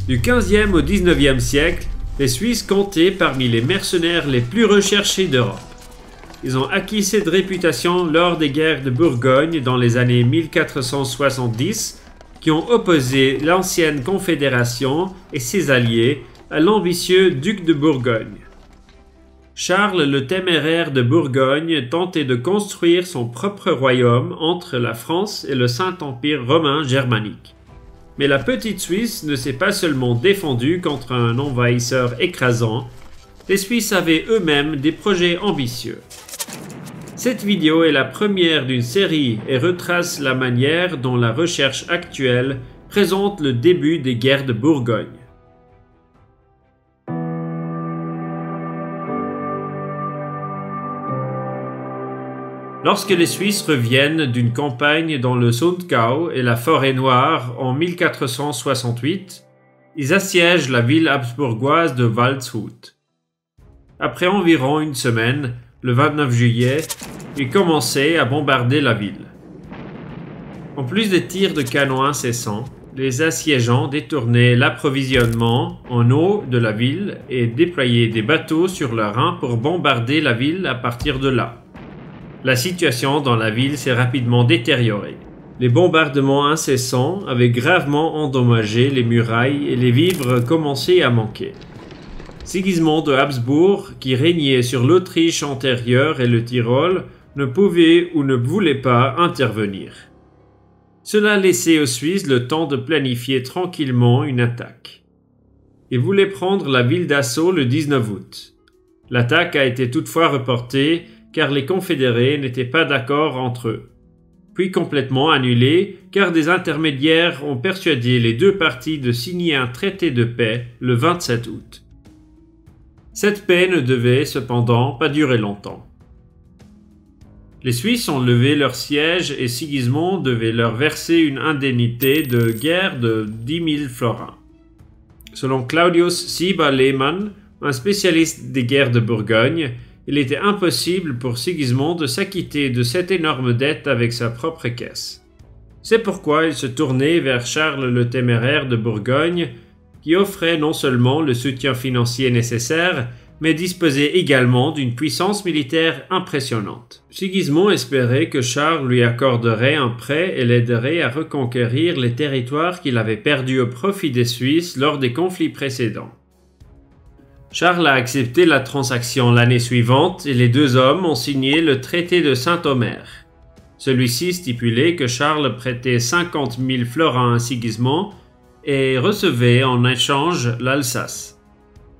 Du 15e au 19e siècle, les Suisses comptaient parmi les mercenaires les plus recherchés d'Europe. Ils ont acquis cette réputation lors des guerres de Bourgogne dans les années 1470, qui ont opposé l'ancienne Confédération et ses alliés à l'ambitieux duc de Bourgogne. Charles le Téméraire de Bourgogne tentait de construire son propre royaume entre la France et le Saint-Empire romain germanique. Mais la petite Suisse ne s'est pas seulement défendue contre un envahisseur écrasant, les Suisses avaient eux-mêmes des projets ambitieux. Cette vidéo est la première d'une série et retrace la manière dont la recherche actuelle présente le début des guerres de Bourgogne. Lorsque les Suisses reviennent d'une campagne dans le Sundgau et la Forêt-Noire en 1468, ils assiègent la ville habsbourgoise de Waldshut. Après environ une semaine, le 29 juillet, ils commençaient à bombarder la ville. En plus des tirs de canon incessants, les assiégeants détournaient l'approvisionnement en eau de la ville et déployaient des bateaux sur le Rhin pour bombarder la ville à partir de là. La situation dans la ville s'est rapidement détériorée. Les bombardements incessants avaient gravement endommagé les murailles et les vivres commençaient à manquer. Sigismond de Habsbourg, qui régnait sur l'Autriche antérieure et le Tyrol, ne pouvait ou ne voulait pas intervenir. Cela laissait aux Suisses le temps de planifier tranquillement une attaque. Ils voulaient prendre la ville d'assaut le 19 août. L'attaque a été toutefois reportée car les confédérés n'étaient pas d'accord entre eux, puis complètement annulée car des intermédiaires ont persuadé les deux parties de signer un traité de paix le 27 août. Cette paix ne devait cependant pas durer longtemps. Les Suisses ont levé leur siège et Sigismond devait leur verser une indemnité de guerre de 10 000 florins. Selon Claudius Sieber-Lehmann, un spécialiste des guerres de Bourgogne, il était impossible pour Sigismond de s'acquitter de cette énorme dette avec sa propre caisse. C'est pourquoi il se tournait vers Charles le Téméraire de Bourgogne, qui offrait non seulement le soutien financier nécessaire, mais disposait également d'une puissance militaire impressionnante. Sigismond espérait que Charles lui accorderait un prêt et l'aiderait à reconquérir les territoires qu'il avait perdus au profit des Suisses lors des conflits précédents. Charles a accepté la transaction l'année suivante et les deux hommes ont signé le traité de Saint-Omer. Celui-ci stipulait que Charles prêtait 50 000 florins à Sigismond et recevait en échange l'Alsace,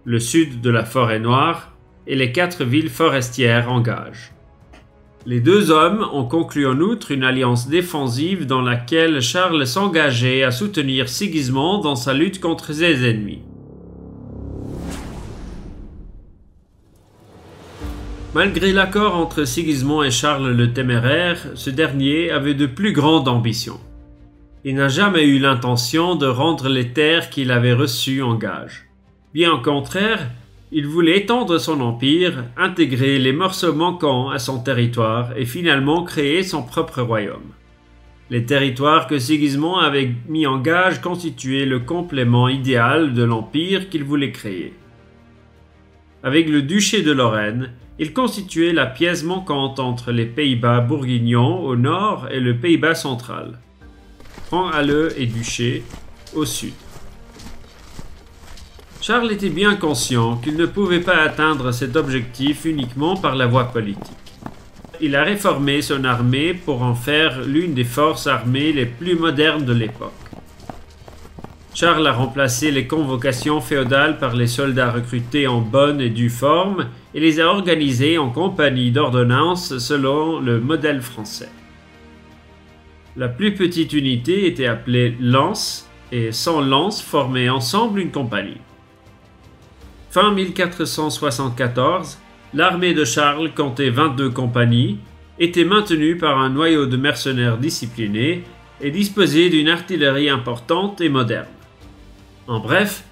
le sud de la Forêt-Noire et les 4 villes forestières en gage. Les deux hommes ont conclu en outre une alliance défensive dans laquelle Charles s'engageait à soutenir Sigismond dans sa lutte contre ses ennemis. Malgré l'accord entre Sigismond et Charles le Téméraire, ce dernier avait de plus grandes ambitions. Il n'a jamais eu l'intention de rendre les terres qu'il avait reçues en gage. Bien au contraire, il voulait étendre son empire, intégrer les morceaux manquants à son territoire et finalement créer son propre royaume. Les territoires que Sigismond avait mis en gage constituaient le complément idéal de l'empire qu'il voulait créer. Avec le duché de Lorraine, il constituait la pièce manquante entre les Pays-Bas bourguignons au nord et le Pays-Bas central, Franc-Alleux et Duché au sud. Charles était bien conscient qu'il ne pouvait pas atteindre cet objectif uniquement par la voie politique. Il a réformé son armée pour en faire l'une des forces armées les plus modernes de l'époque. Charles a remplacé les convocations féodales par les soldats recrutés en bonne et due forme et les a organisés en compagnie d'ordonnance selon le modèle français. La plus petite unité était appelée lance et 100 lances formaient ensemble une compagnie. Fin 1474, l'armée de Charles comptait 22 compagnies, était maintenue par un noyau de mercenaires disciplinés et disposait d'une artillerie importante et moderne. En bref,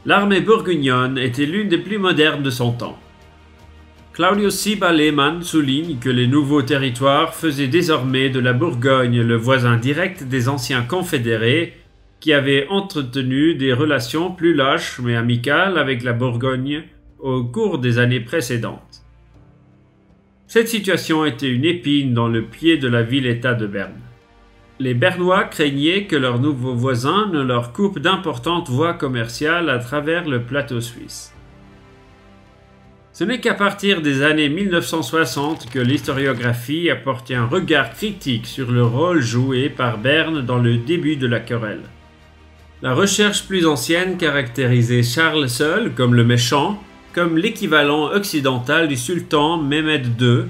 l'armée bourguignonne était l'une des plus modernes de son temps. Claudius Sieber-Lehmann souligne que les nouveaux territoires faisaient désormais de la Bourgogne le voisin direct des anciens confédérés qui avait entretenu des relations plus lâches mais amicales avec la Bourgogne au cours des années précédentes. Cette situation était une épine dans le pied de la ville-État de Berne. Les Bernois craignaient que leurs nouveaux voisins ne leur coupent d'importantes voies commerciales à travers le plateau suisse. Ce n'est qu'à partir des années 1960 que l'historiographie apporte un regard critique sur le rôle joué par Berne dans le début de la querelle. La recherche plus ancienne caractérisait Charles seul comme le méchant, comme l'équivalent occidental du sultan Mehmed II,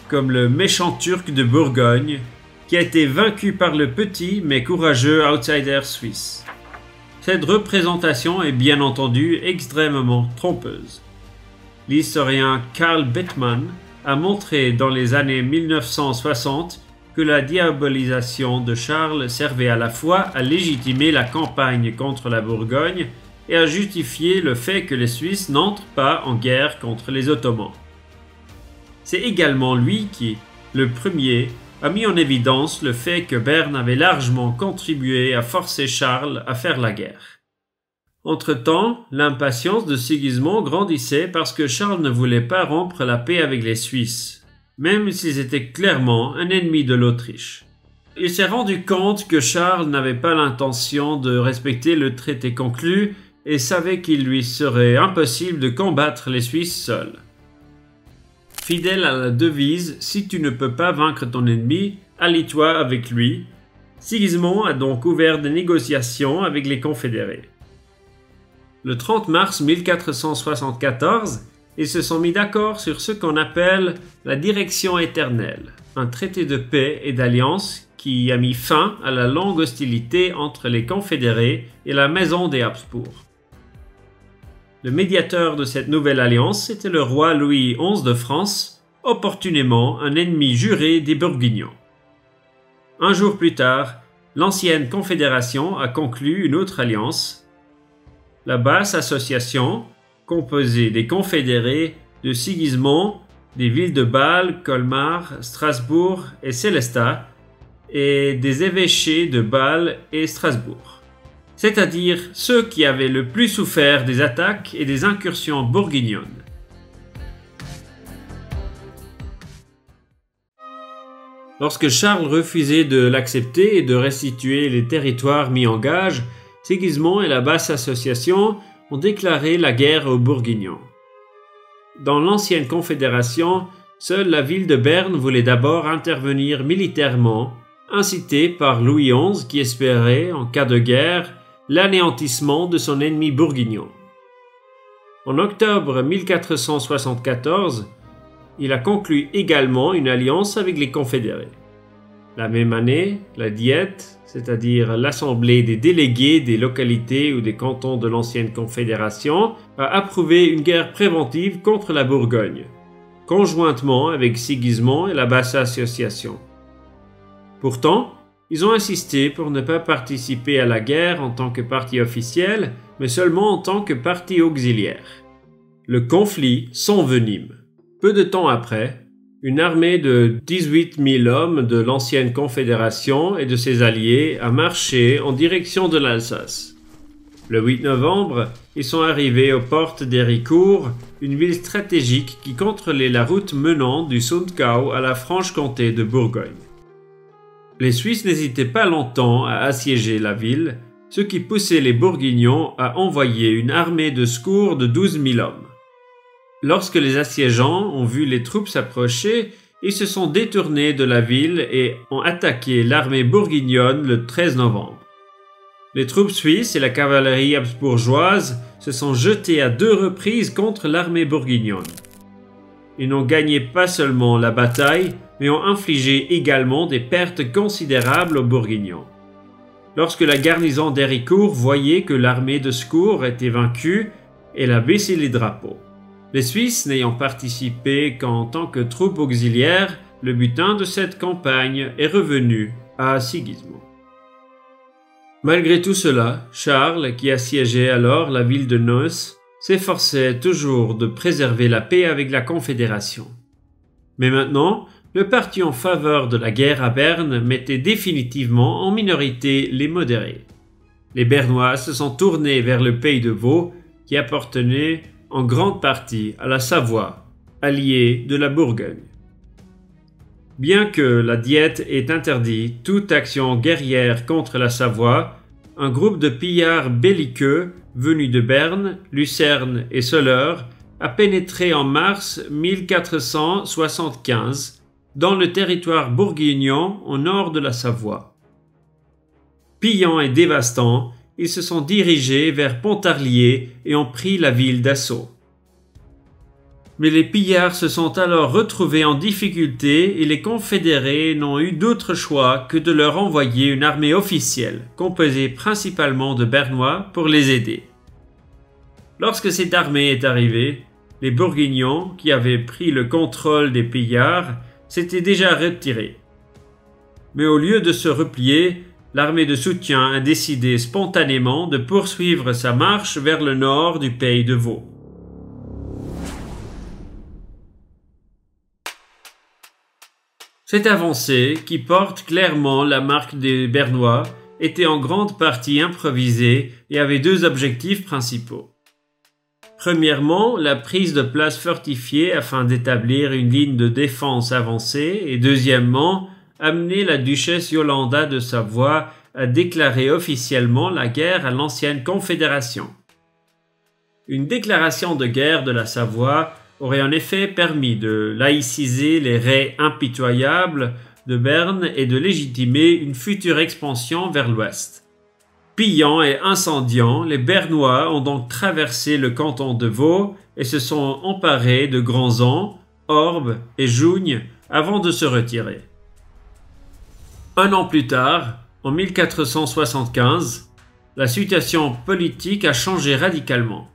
comme le méchant turc de Bourgogne, qui a été vaincu par le petit mais courageux outsider suisse. Cette représentation est bien entendu extrêmement trompeuse. L'historien Karl Bettmann a montré dans les années 1960 que la diabolisation de Charles servait à la fois à légitimer la campagne contre la Bourgogne et à justifier le fait que les Suisses n'entrent pas en guerre contre les Ottomans. C'est également lui qui, le premier, a mis en évidence le fait que Berne avait largement contribué à forcer Charles à faire la guerre. Entre-temps, l'impatience de Sigismond grandissait parce que Charles ne voulait pas rompre la paix avec les Suisses, même s'ils étaient clairement un ennemi de l'Autriche. Il s'est rendu compte que Charles n'avait pas l'intention de respecter le traité conclu et savait qu'il lui serait impossible de combattre les Suisses seuls. Fidèle à la devise « Si tu ne peux pas vaincre ton ennemi, allie-toi avec lui », Sigismond a donc ouvert des négociations avec les confédérés. Le 30 mars 1474, ils se sont mis d'accord sur ce qu'on appelle la Direction éternelle, un traité de paix et d'alliance qui a mis fin à la longue hostilité entre les confédérés et la maison des Habsbourg. Le médiateur de cette nouvelle alliance était le roi Louis XI de France, opportunément un ennemi juré des Bourguignons. Un jour plus tard, l'ancienne confédération a conclu une autre alliance, la Basse Association, composée des confédérés de Sigismond, des villes de Bâle, Colmar, Strasbourg et Sélestat, et des évêchés de Bâle et Strasbourg, c'est-à-dire ceux qui avaient le plus souffert des attaques et des incursions bourguignonnes. Lorsque Charles refusait de l'accepter et de restituer les territoires mis en gage, Sigismond et la Basse Association ont déclaré la guerre aux Bourguignons. Dans l'ancienne confédération, seule la ville de Berne voulait d'abord intervenir militairement, incitée par Louis XI qui espérait, en cas de guerre, l'anéantissement de son ennemi bourguignon. En octobre 1474, il a conclu également une alliance avec les confédérés. La même année, la Diète, c'est-à-dire l'Assemblée des délégués des localités ou des cantons de l'ancienne Confédération, a approuvé une guerre préventive contre la Bourgogne, conjointement avec Sigismond et la Basse Association. Pourtant, ils ont insisté pour ne pas participer à la guerre en tant que parti officiel, mais seulement en tant que parti auxiliaire. Le conflit s'envenime. Peu de temps après, une armée de 18 000 hommes de l'ancienne Confédération et de ses alliés a marché en direction de l'Alsace. Le 8 novembre, ils sont arrivés aux portes d'Héricourt, une ville stratégique qui contrôlait la route menant du Sundgau à la Franche-Comté de Bourgogne. Les Suisses n'hésitaient pas longtemps à assiéger la ville, ce qui poussait les Bourguignons à envoyer une armée de secours de 12 000 hommes. Lorsque les assiégeants ont vu les troupes s'approcher, ils se sont détournés de la ville et ont attaqué l'armée bourguignonne le 13 novembre. Les troupes suisses et la cavalerie habsbourgeoise se sont jetées à 2 reprises contre l'armée bourguignonne. Ils n'ont gagné pas seulement la bataille, mais ont infligé également des pertes considérables aux Bourguignons. Lorsque la garnison d'Héricourt voyait que l'armée de secours était vaincue, elle a baissé les drapeaux. Les Suisses n'ayant participé qu'en tant que troupes auxiliaires, le butin de cette campagne est revenu à Sigismond. Malgré tout cela, Charles, qui assiégeait alors la ville de Neuss, s'efforçait toujours de préserver la paix avec la Confédération. Mais maintenant, le parti en faveur de la guerre à Berne mettait définitivement en minorité les modérés. les Bernois se sont tournés vers le pays de Vaud, qui appartenait en grande partie à la Savoie, alliée de la Bourgogne. Bien que la Diète ait interdit toute action guerrière contre la Savoie, un groupe de pillards belliqueux venus de Berne, Lucerne et Soleure a pénétré en mars 1475 dans le territoire bourguignon au nord de la Savoie. Pillant et dévastant, ils se sont dirigés vers Pontarlier et ont pris la ville d'assaut. Mais les pillards se sont alors retrouvés en difficulté et les confédérés n'ont eu d'autre choix que de leur envoyer une armée officielle, composée principalement de Bernois, pour les aider. Lorsque cette armée est arrivée, les Bourguignons, qui avaient pris le contrôle des pillards, s'étaient déjà retirés. Mais au lieu de se replier, l'armée de soutien a décidé spontanément de poursuivre sa marche vers le nord du pays de Vaud. Cette avancée, qui porte clairement la marque des Bernois, était en grande partie improvisée et avait deux objectifs principaux. Premièrement, la prise de place fortifiée afin d'établir une ligne de défense avancée et deuxièmement, amener la duchesse Yolanda de Savoie à déclarer officiellement la guerre à l'ancienne Confédération. Une déclaration de guerre de la Savoie aurait en effet permis de laïciser les raies impitoyables de Berne et de légitimer une future expansion vers l'ouest. Pillant et incendiant, les Bernois ont donc traversé le canton de Vaud et se sont emparés de Granson, Orbe et Jougnes avant de se retirer. Un an plus tard, en 1475, la situation politique a changé radicalement,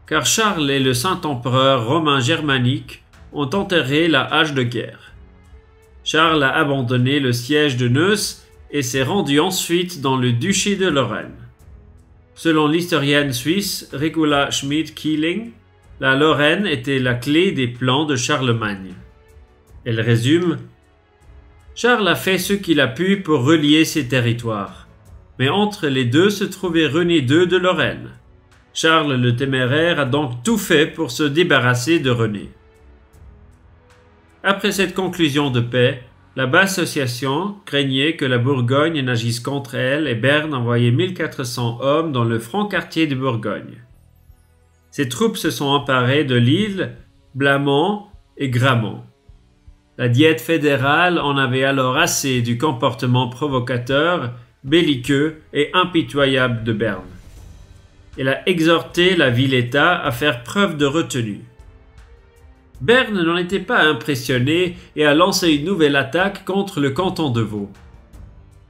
car Charles et le Saint-Empereur romain germanique ont enterré la hache de guerre. Charles a abandonné le siège de Neuss et s'est rendu ensuite dans le duché de Lorraine. Selon l'historienne suisse Regula Schmidt-Keeling, la Lorraine était la clé des plans de Charlemagne. Elle résume: Charles a fait ce qu'il a pu pour relier ses territoires, mais entre les deux se trouvait René II de Lorraine. Charles le Téméraire a donc tout fait pour se débarrasser de René. Après cette conclusion de paix, la basse association craignait que la Bourgogne n'agisse contre elle et Berne envoyait 1400 hommes dans le franc quartier de Bourgogne. Ces troupes se sont emparées de Lille, Blamont et Gramont. La Diète fédérale en avait alors assez du comportement provocateur, belliqueux et impitoyable de Berne. Elle a exhorté la ville-État à faire preuve de retenue. Berne n'en était pas impressionné et a lancé une nouvelle attaque contre le canton de Vaud.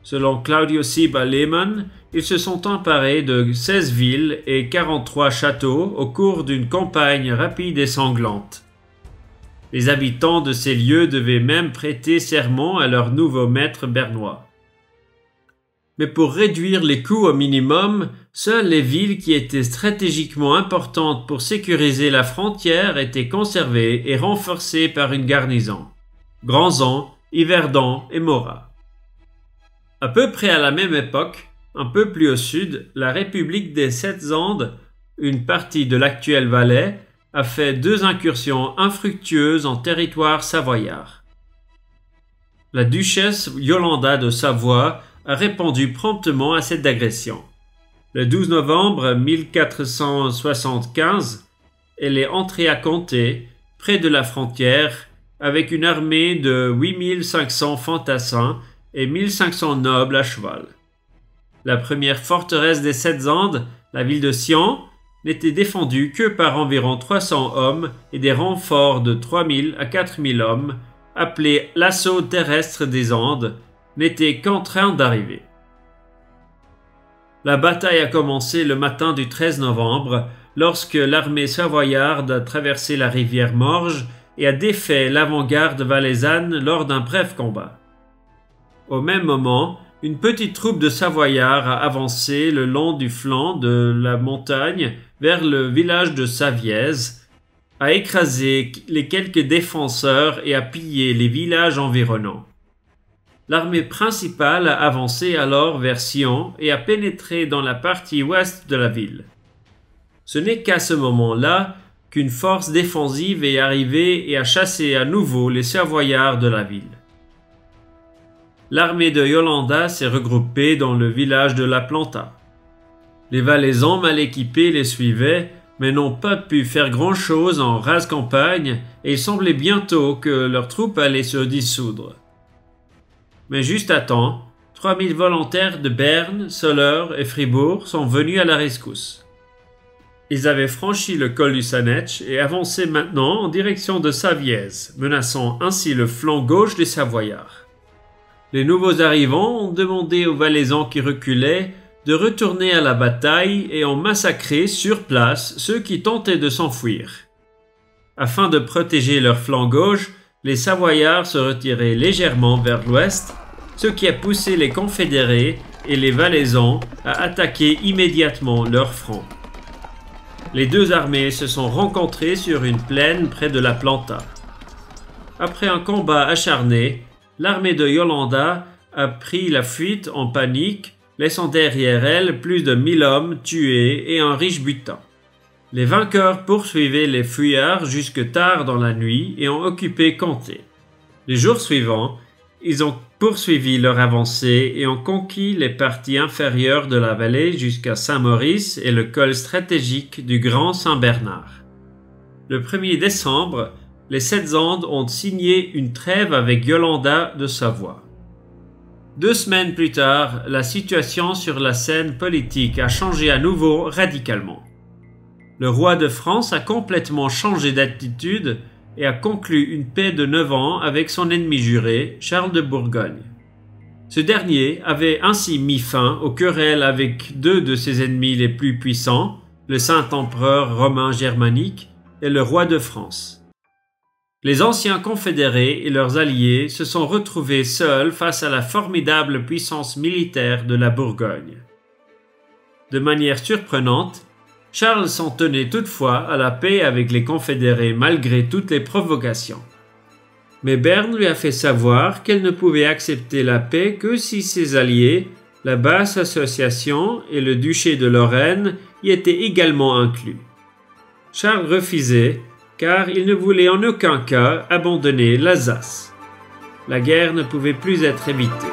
Selon Claudio Siba Lehmann, ils se sont emparés de 16 villes et 43 châteaux au cours d'une campagne rapide et sanglante. Les habitants de ces lieux devaient même prêter serment à leur nouveau maître bernois. Mais pour réduire les coûts au minimum, seules les villes qui étaient stratégiquement importantes pour sécuriser la frontière étaient conservées et renforcées par une garnison: Granson, Yverdon et Morat. À peu près à la même époque, un peu plus au sud, la République des Sept-Andes, une partie de l'actuel Valais, a fait 2 incursions infructueuses en territoire savoyard. La duchesse Yolanda de Savoie a répondu promptement à cette agression. Le 12 novembre 1475, elle est entrée à Comté, près de la frontière, avec une armée de 8500 fantassins et 1500 nobles à cheval. La première forteresse des Sept-Andes, la ville de Sion, n'était défendue que par environ 300 hommes et des renforts de 3000 à 4000 hommes, appelés l'assaut terrestre des Andes, n'étaient qu'en train d'arriver. La bataille a commencé le matin du 13 novembre, lorsque l'armée savoyarde a traversé la rivière Morge et a défait l'avant-garde valaisanne lors d'un bref combat. Au même moment, une petite troupe de Savoyards a avancé le long du flanc de la montagne vers le village de Saviez, a écrasé les quelques défenseurs et a pillé les villages environnants. L'armée principale a avancé alors vers Sion et a pénétré dans la partie ouest de la ville. Ce n'est qu'à ce moment-là qu'une force défensive est arrivée et a chassé à nouveau les Savoyards de la ville. L'armée de Yolanda s'est regroupée dans le village de La Planta. Les Valaisans mal équipés les suivaient, mais n'ont pas pu faire grand-chose en rase campagne et il semblait bientôt que leurs troupes allaient se dissoudre. Mais juste à temps, 3000 volontaires de Berne, Soleure et Fribourg sont venus à la rescousse. Ils avaient franchi le col du Sanetsch et avançaient maintenant en direction de Savièse, menaçant ainsi le flanc gauche des Savoyards. Les nouveaux arrivants ont demandé aux Valaisans qui reculaient de retourner à la bataille et ont massacré sur place ceux qui tentaient de s'enfuir. Afin de protéger leur flanc gauche, les Savoyards se retiraient légèrement vers l'ouest, ce qui a poussé les Confédérés et les Valaisans à attaquer immédiatement leur front. Les deux armées se sont rencontrées sur une plaine près de La Planta. Après un combat acharné, l'armée de Yolanda a pris la fuite en panique, laissant derrière elle plus de 1000 hommes tués et un riche butin. Les vainqueurs poursuivaient les fuyards jusque tard dans la nuit et ont occupé Canté. Les jours suivants, ils ont poursuivi leur avancée et ont conquis les parties inférieures de la vallée jusqu'à Saint-Maurice et le col stratégique du Grand Saint-Bernard. Le 1er décembre, les Sept Andes ont signé une trêve avec Yolanda de Savoie. 2 semaines plus tard, la situation sur la scène politique a changé à nouveau radicalement. Le roi de France a complètement changé d'attitude et a conclu une paix de 9 ans avec son ennemi juré, Charles de Bourgogne. Ce dernier avait ainsi mis fin aux querelles avec 2 de ses ennemis les plus puissants, le Saint-Empereur romain germanique et le roi de France. Les anciens confédérés et leurs alliés se sont retrouvés seuls face à la formidable puissance militaire de la Bourgogne. De manière surprenante, Charles s'en tenait toutefois à la paix avec les confédérés malgré toutes les provocations. Mais Berne lui a fait savoir qu'elle ne pouvait accepter la paix que si ses alliés, la Basse Association et le duché de Lorraine, y étaient également inclus. Charles refusait, car il ne voulait en aucun cas abandonner l'Alsace. La guerre ne pouvait plus être évitée.